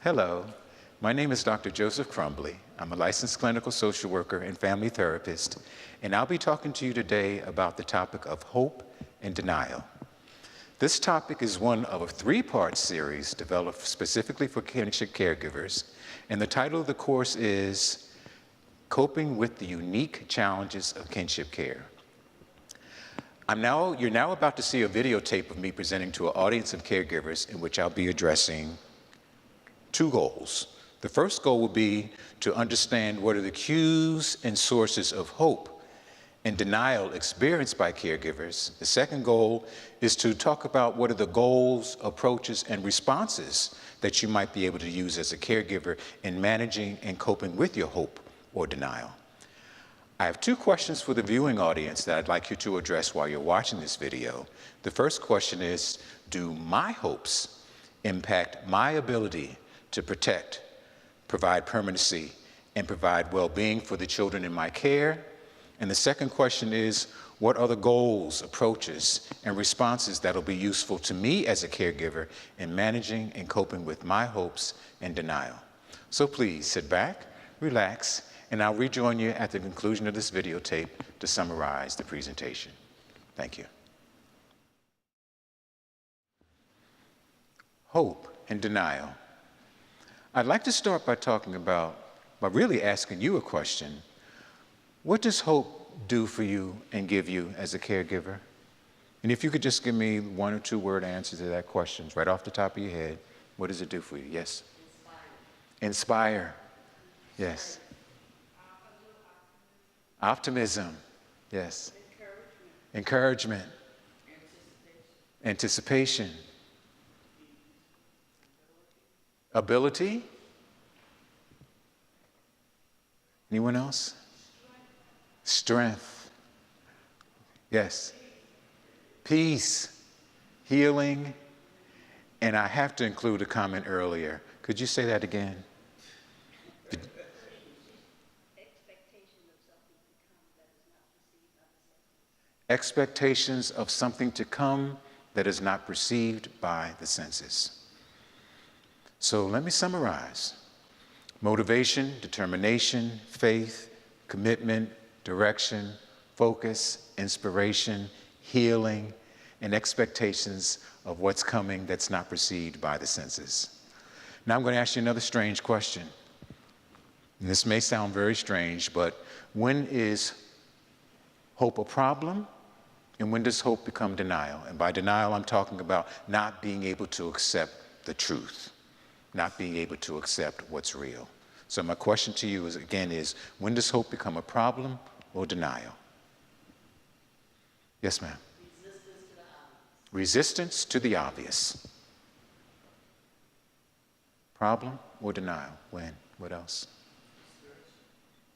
Hello, my name is Dr. Joseph Crumbly. I'm a licensed clinical social worker and family therapist, and I'll be talking to you today about the topic of hope and denial. This topic is one of a three-part series developed specifically for kinship caregivers, and the title of the course is Coping with the Unique Challenges of Kinship Care. You're now about to see a videotape of me presenting to an audience of caregivers in which I'll be addressing two goals. The first goal will be to understand what are the cues and sources of hope and denial experienced by caregivers. The second goal is to talk about what are the goals, approaches, and responses that you might be able to use as a caregiver in managing and coping with your hope or denial. I have two questions for the viewing audience that I'd like you to address while you're watching this video. The first question is, do my hopes impact my ability to protect, provide permanency, and provide well-being for the children in my care? And the second question is, what are the goals, approaches, and responses that'll be useful to me as a caregiver in managing and coping with my hopes and denial? So please sit back, relax, and I'll rejoin you at the conclusion of this videotape to summarize the presentation. Thank you. Hope and denial. I'd like to start by really asking you a question. What does hope do for you and give you as a caregiver? And if you could just give me one or two word answers to that question, right off the top of your head, what does it do for you? Yes? Inspire. Yes. Optimism. Yes. Encouragement. Anticipation. Ability? Anyone else? Strength. Yes. Peace. Healing. And I have to include a comment earlier. Could you say that again? Expectations of something to come that is not perceived by the senses. So let me summarize. Motivation, determination, faith, commitment, direction, focus, inspiration, healing, and expectations of what's coming that's not perceived by the senses. Now I'm going to ask you another strange question. And this may sound very strange, but when is hope a problem? And when does hope become denial? And by denial, I'm talking about not being able to accept the truth, not being able to accept what's real. So my question to you is, when does hope become a problem or denial? Yes, ma'am. Resistance to the obvious. Problem or denial? When? What else?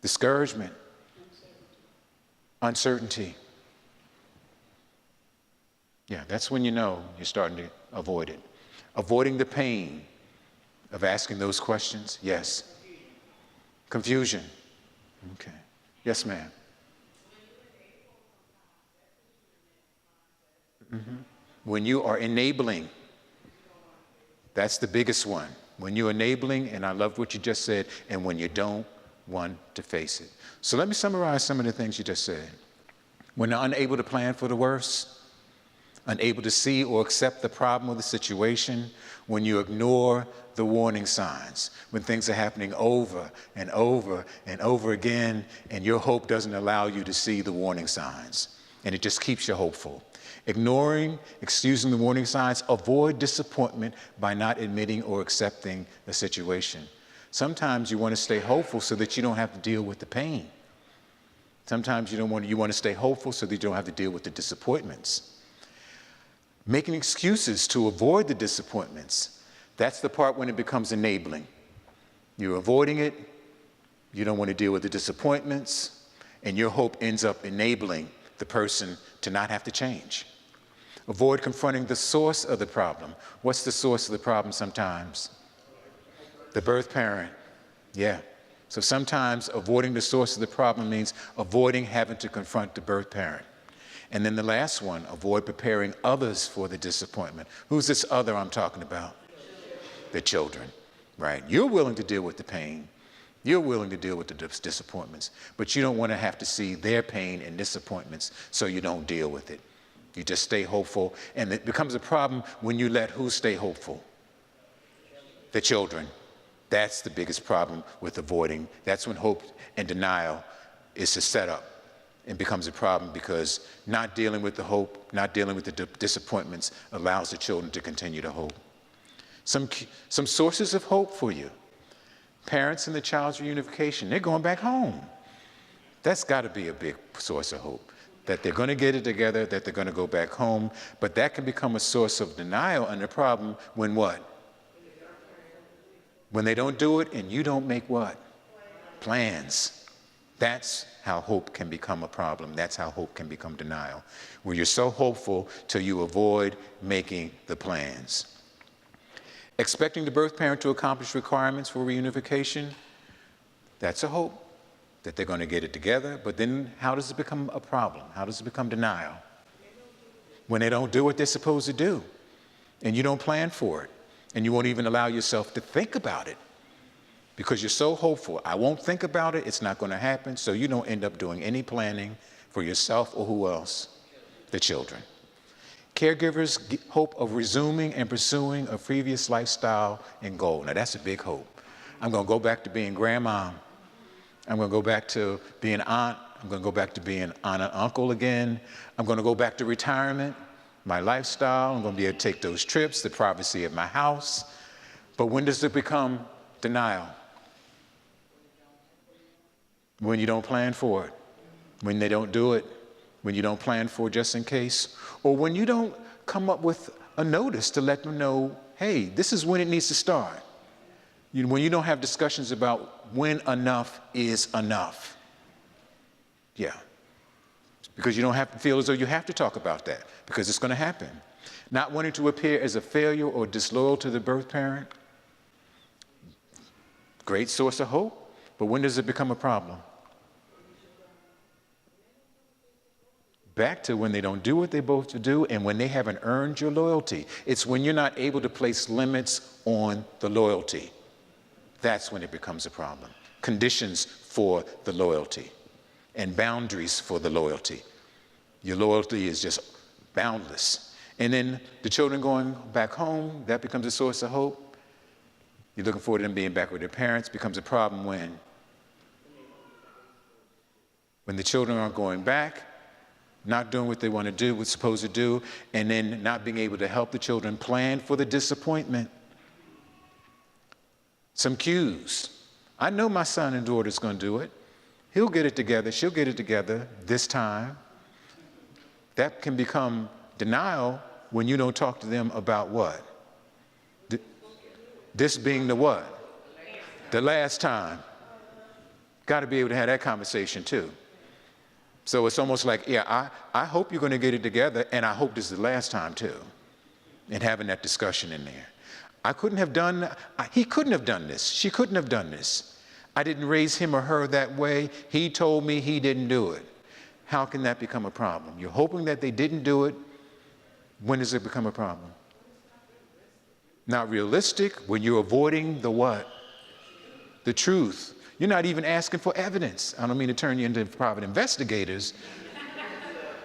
Discouragement. Uncertainty. Yeah, that's when you know you're starting to avoid it. Avoiding the pain of asking those questions? Yes. Confusion. Okay. Yes, ma'am. When you are enabling, that's the biggest one. When you're enabling, and I loved what you just said, and when you don't want to face it. So let me summarize some of the things you just said. When you're unable to plan for the worst, unable to see or accept the problem or the situation, when you ignore the warning signs, when things are happening over and over and over again, and your hope doesn't allow you to see the warning signs, and it just keeps you hopeful. Ignoring, excusing the warning signs, avoid disappointment by not admitting or accepting the situation. Sometimes you want to stay hopeful so that you don't have to deal with the pain. Sometimes you want to stay hopeful so that you don't have to deal with the disappointments. Making excuses to avoid the disappointments. That's the part when it becomes enabling. You're avoiding it, you don't want to deal with the disappointments, and your hope ends up enabling the person to not have to change. Avoid confronting the source of the problem. What's the source of the problem sometimes? The birth parent. Yeah. So sometimes avoiding the source of the problem means avoiding having to confront the birth parent. And then the last one, avoid preparing others for the disappointment. Who's this other I'm talking about? The children. right? You're willing to deal with the pain. You're willing to deal with the disappointments, but you don't want to have to see their pain and disappointments, so you don't deal with it. You just stay hopeful, and it becomes a problem when you let who stay hopeful? The children. That's the biggest problem with avoiding. That's when hope and denial is a setup and becomes a problem, because not dealing with the hope, not dealing with the disappointments allows the children to continue to hope. Some sources of hope for you. Parents and the child's reunification, they're going back home. That's got to be a big source of hope, that they're going to get it together, that they're going to go back home. But that can become a source of denial and a problem when what? When they don't do it and you don't make what? Plans. That's how hope can become a problem. That's how hope can become denial, where you're so hopeful till you avoid making the plans. Expecting the birth parent to accomplish requirements for reunification, that's a hope that they're going to get it together. But then how does it become a problem? How does it become denial? When they don't do what they're supposed to do, and you don't plan for it, and you won't even allow yourself to think about it, because you're so hopeful. I won't think about it, it's not going to happen, so you don't end up doing any planning for yourself or who else? The children. Caregivers hope of resuming and pursuing a previous lifestyle and goal. Now that's a big hope. I'm going to go back to being grandma. I'm going to go back to being aunt. I'm going to go back to being aunt and uncle again. I'm going to go back to retirement, my lifestyle. I'm going to be able to take those trips, the privacy of my house. But when does it become denial? When you don't plan for it, when they don't do it, when you don't plan for it just in case, or when you don't come up with a notice to let them know, hey, this is when it needs to start. When you don't have discussions about when enough is enough. Yeah. Because you don't have to feel as though you have to talk about that, because it's going to happen. Not wanting to appear as a failure or disloyal to the birth parent. Great source of hope, but when does it become a problem? Back to when they don't do what they're supposed to do and when they haven't earned your loyalty. It's when you're not able to place limits on the loyalty. That's when it becomes a problem. Conditions for the loyalty and boundaries for the loyalty. Your loyalty is just boundless. And then the children going back home, that becomes a source of hope. You're looking forward to them being back with their parents. Becomes a problem when the children aren't going back, not doing what they want to do, what's supposed to do, and then not being able to help the children plan for the disappointment. Some cues. I know my son and daughter's going to do it. He'll get it together. She'll get it together this time. That can become denial when you don't talk to them about what? This being the what? The last time. Got to be able to have that conversation too. So it's almost like, yeah, I hope you're going to get it together, and I hope this is the last time too. And having that discussion in there. He couldn't have done this. She couldn't have done this. I didn't raise him or her that way. He told me he didn't do it. How can that become a problem? You're hoping that they didn't do it. When does it become a problem? Not realistic, when you're avoiding the what? The truth. You're not even asking for evidence. I don't mean to turn you into private investigators,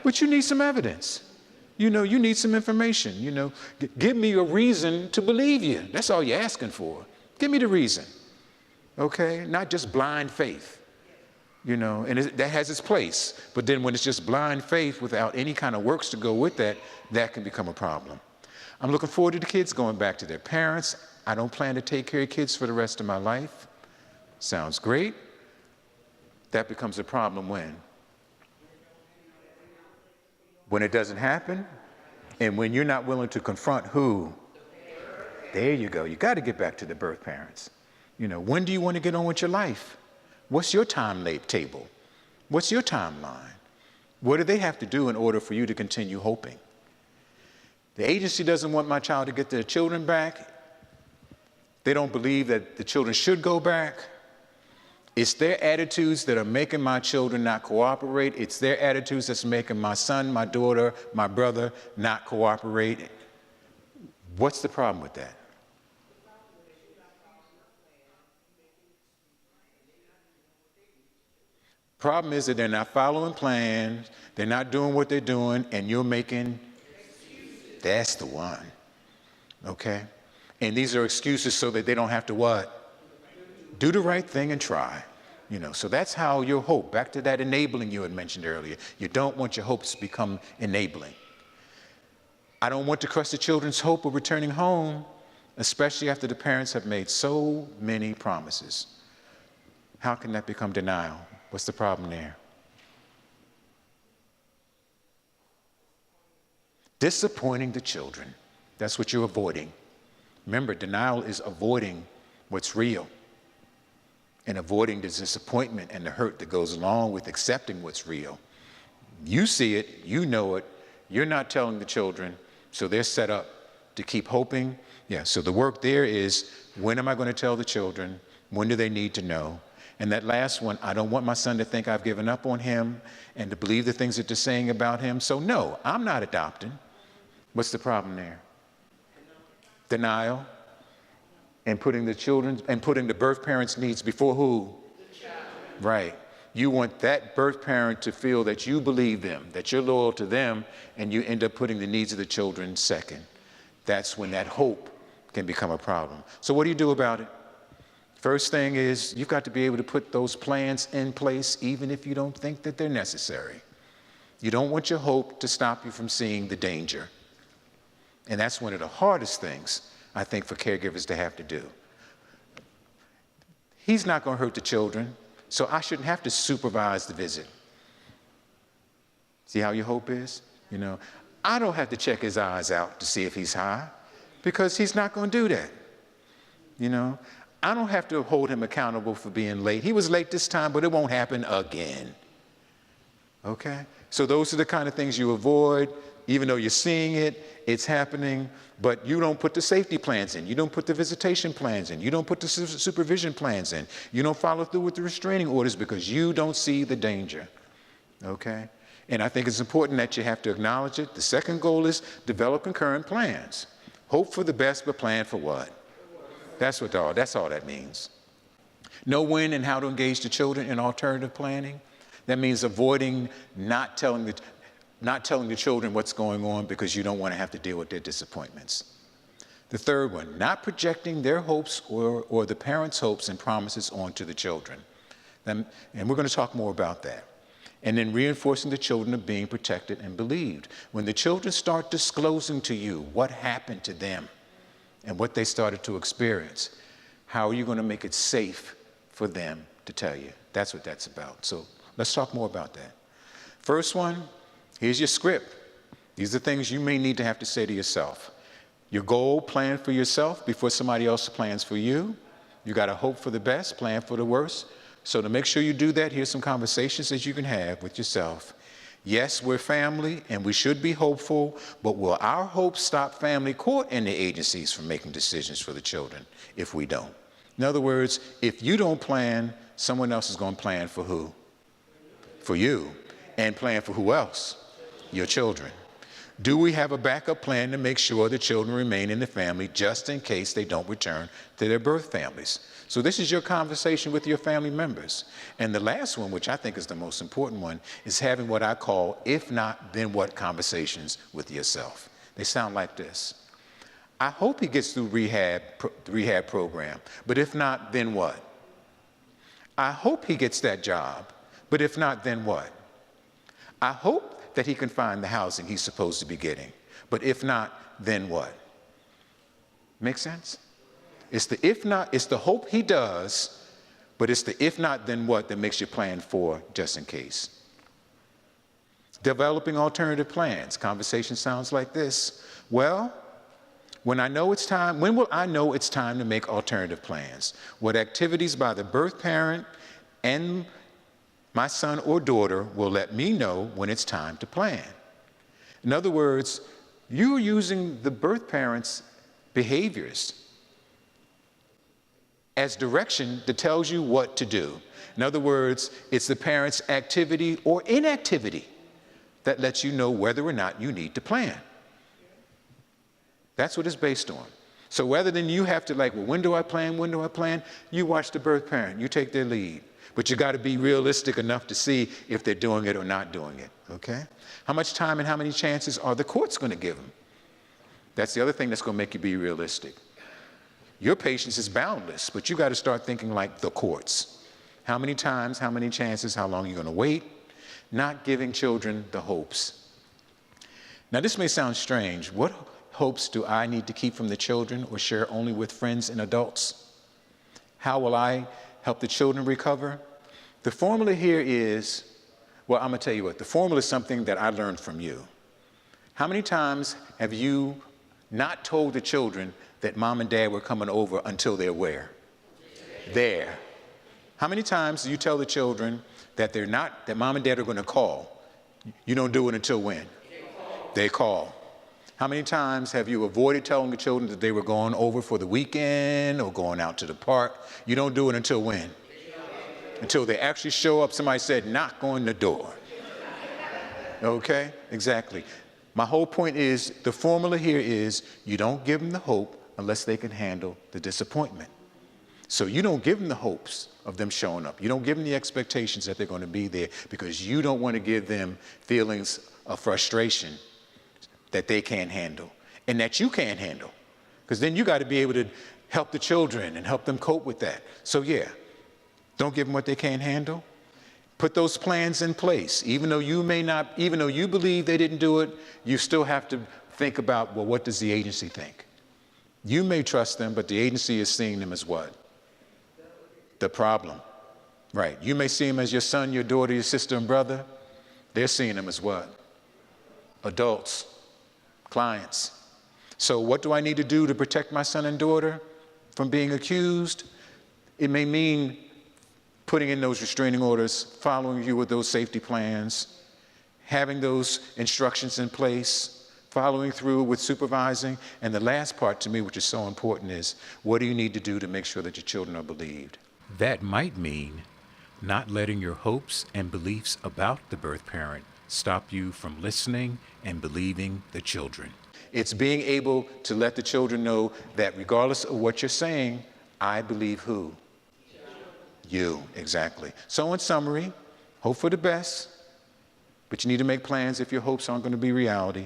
but you need some evidence. You need some information. Give me a reason to believe you. That's all you're asking for. Give me the reason. Okay? Not just blind faith. And that has its place. But then when it's just blind faith without any kind of works to go with that, that can become a problem. I'm looking forward to the kids going back to their parents. I don't plan to take care of kids for the rest of my life. Sounds great. That becomes a problem when? When it doesn't happen, and when you're not willing to confront who? There you go. You got to get back to the birth parents. When do you want to get on with your life? What's your timetable? What's your timeline? What do they have to do in order for you to continue hoping? The agency doesn't want my child to get their children back. They don't believe that the children should go back. It's their attitudes that are making my children not cooperate. It's their attitudes that's making my son, my daughter, my brother not cooperate. What's the problem with that? Problem is that they're not following plans, they're not doing what they're doing, and you're making excuses. That's the one. Okay? And these are excuses so that they don't have to what? Do the right thing and try. So that's how your hope, back to that enabling you had mentioned earlier. You don't want your hopes to become enabling. I don't want to crush the children's hope of returning home, especially after the parents have made so many promises. How can that become denial? What's the problem there? Disappointing the children. That's what you're avoiding. Remember, denial is avoiding what's real and avoiding the disappointment and the hurt that goes along with accepting what's real. You see it, you know it, you're not telling the children, so they're set up to keep hoping. Yeah, so the work there is, when am I going to tell the children? When do they need to know? And that last one, I don't want my son to think I've given up on him and to believe the things that they're saying about him. So no, I'm not adopting. What's the problem there? Denial. And putting the birth parents' needs before who? The child. Right. You want that birth parent to feel that you believe them, that you're loyal to them, and you end up putting the needs of the children second. That's when that hope can become a problem. So what do you do about it? First thing is, you've got to be able to put those plans in place even if you don't think that they're necessary. You don't want your hope to stop you from seeing the danger. And that's one of the hardest things, I think, for caregivers to have to do. He's not going to hurt the children, so I shouldn't have to supervise the visit. See how your hope is? I don't have to check his eyes out to see if he's high, because he's not going to do that. I don't have to hold him accountable for being late. He was late this time, but it won't happen again. Okay? So those are the kind of things you avoid. Even though you're seeing it, it's happening, but you don't put the safety plans in. You don't put the visitation plans in. You don't put the supervision plans in. You don't follow through with the restraining orders because you don't see the danger. Okay? And I think it's important that you have to acknowledge it. The second goal is develop concurrent plans. Hope for the best, but plan for what? That's all that means. Know when and how to engage the children in alternative planning. That means avoiding not telling the children what's going on because you don't want to have to deal with their disappointments. The third one, not projecting their hopes or the parents' hopes and promises onto the children. And we're going to talk more about that. And then reinforcing the children of being protected and believed. When the children start disclosing to you what happened to them and what they started to experience, how are you going to make it safe for them to tell you? That's what that's about. So let's talk more about that. First one, here's your script. These are things you may need to have to say to yourself. Your goal, plan for yourself before somebody else plans for you. You got to hope for the best, plan for the worst. So to make sure you do that, here's some conversations that you can have with yourself. Yes, we're family and we should be hopeful, but will our hope stop family court and the agencies from making decisions for the children if we don't? In other words, if you don't plan, someone else is going to plan for who? For you. And plan for who else? Your children. Do we have a backup plan to make sure the children remain in the family just in case they don't return to their birth families? So this is your conversation with your family members. And the last one, which I think is the most important one, is having what I call, if not, then what conversations with yourself. They sound like this. I hope he gets through the rehab program, but if not, then what? I hope he gets that job, but if not, then what? I hope that he can find the housing he's supposed to be getting, but if not, then what? Make sense? It's the if not, it's the hope he does, but it's the if not, then what that makes you plan for just in case. Developing alternative plans. Conversation sounds like this. Well, when will I know it's time to make alternative plans? What activities by the birth parent and my son or daughter will let me know when it's time to plan? In other words, you're using the birth parent's behaviors as direction that tells you what to do. In other words, it's the parent's activity or inactivity that lets you know whether or not you need to plan. That's what it's based on. So rather than you have to when do I plan, you watch the birth parent, you take their lead. But you got to be realistic enough to see if they're doing it or not doing it, okay? How much time and how many chances are the courts going to give them? That's the other thing that's going to make you be realistic. Your patience is boundless, but you got to start thinking like the courts. How many times, how many chances, how long are you going to wait? Not giving children the hopes. Now, this may sound strange. What hopes do I need to keep from the children or share only with friends and adults? How will I help the children recover? The formula here is, well, I'm going to tell you what. The formula is something that I learned from you. How many times have you not told the children that mom and dad were coming over until they're where? There. How many times do you tell the children that that mom and dad are going to call? You don't do it until when? They call. How many times have you avoided telling the children that they were going over for the weekend or going out to the park? You don't do it until when? Until they actually show up. Somebody said, knock on the door. Okay? Exactly. My whole point is, the formula here is, you don't give them the hope unless they can handle the disappointment. So you don't give them the hopes of them showing up. You don't give them the expectations that they're going to be there, because you don't want to give them feelings of frustration that they can't handle and that you can't handle, because then you got to be able to help the children and help them cope with that. So yeah, don't give them what they can't handle. Put those plans in place. Even though you believe they didn't do it, you still have to think about, well, what does the agency think? You may trust them, but the agency is seeing them as what? The problem. Right. You may see them as your son, your daughter, your sister and brother. They're seeing them as what? Adults, clients. So what do I need to do to protect my son and daughter from being accused? It may mean putting in those restraining orders, following you with those safety plans, having those instructions in place, following through with supervising. And the last part to me, which is so important, is what do you need to do to make sure that your children are believed? That might mean not letting your hopes and beliefs about the birth parent stop you from listening and believing the children. It's being able to let the children know that regardless of what you're saying, I believe who? You, exactly. So in summary, hope for the best, but you need to make plans if your hopes aren't going to be reality.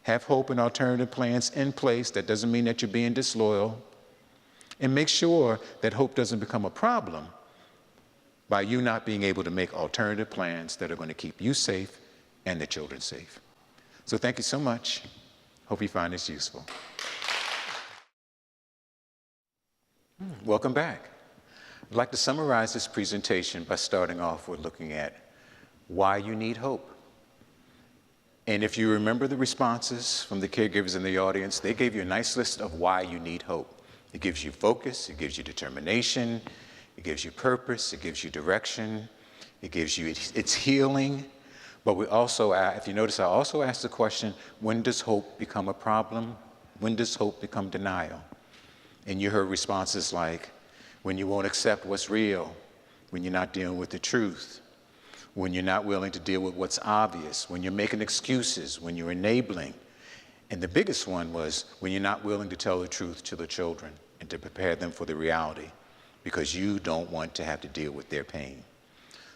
Have hope and alternative plans in place. That doesn't mean that you're being disloyal. And make sure that hope doesn't become a problem by you not being able to make alternative plans that are going to keep you safe and the children safe. So thank you so much. Hope you find this useful. Welcome back. I'd like to summarize this presentation by starting off with looking at why you need hope. And if you remember the responses from the caregivers in the audience, they gave you a nice list of why you need hope. It gives you focus, it gives you determination, it gives you purpose, it gives you direction, it gives you its healing. But we also, if you notice, I also asked the question, when does hope become a problem? When does hope become denial? And you heard responses like, when you won't accept what's real, when you're not dealing with the truth, when you're not willing to deal with what's obvious, when you're making excuses, when you're enabling. And the biggest one was when you're not willing to tell the truth to the children and to prepare them for the reality, because you don't want to have to deal with their pain.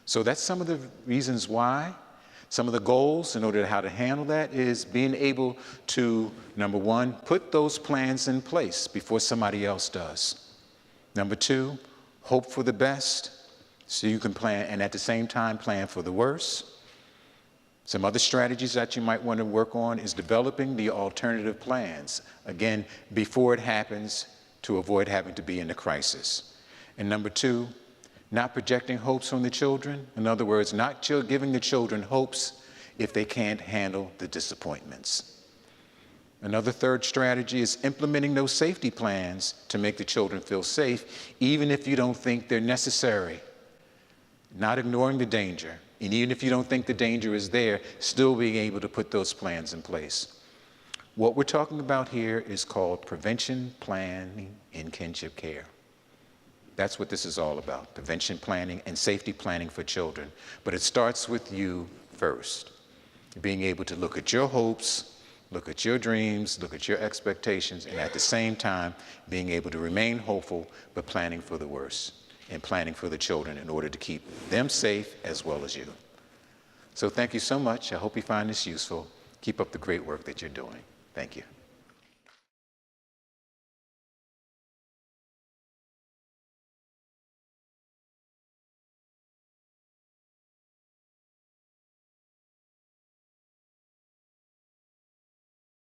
So that's some of the reasons why. Some of the goals in order to how to handle that is being able to, number one, put those plans in place before somebody else does. Number two, hope for the best so you can plan, and at the same time plan for the worst. Some other strategies that you might want to work on is developing the alternative plans, again, before it happens, to avoid having to be in a crisis. And number two, not projecting hopes on the children. In other words, not giving the children hopes if they can't handle the disappointments. Another third strategy is implementing those safety plans to make the children feel safe, even if you don't think they're necessary. Not ignoring the danger. And even if you don't think the danger is there, still being able to put those plans in place. What we're talking about here is called prevention planning in kinship care. That's what this is all about, prevention planning and safety planning for children. But it starts with you first, being able to look at your hopes, look at your dreams, look at your expectations, and at the same time, being able to remain hopeful, but planning for the worst. in planning for the children in order to keep them safe as well as you. So thank you so much. I hope you find this useful. Keep up the great work that you're doing. Thank you.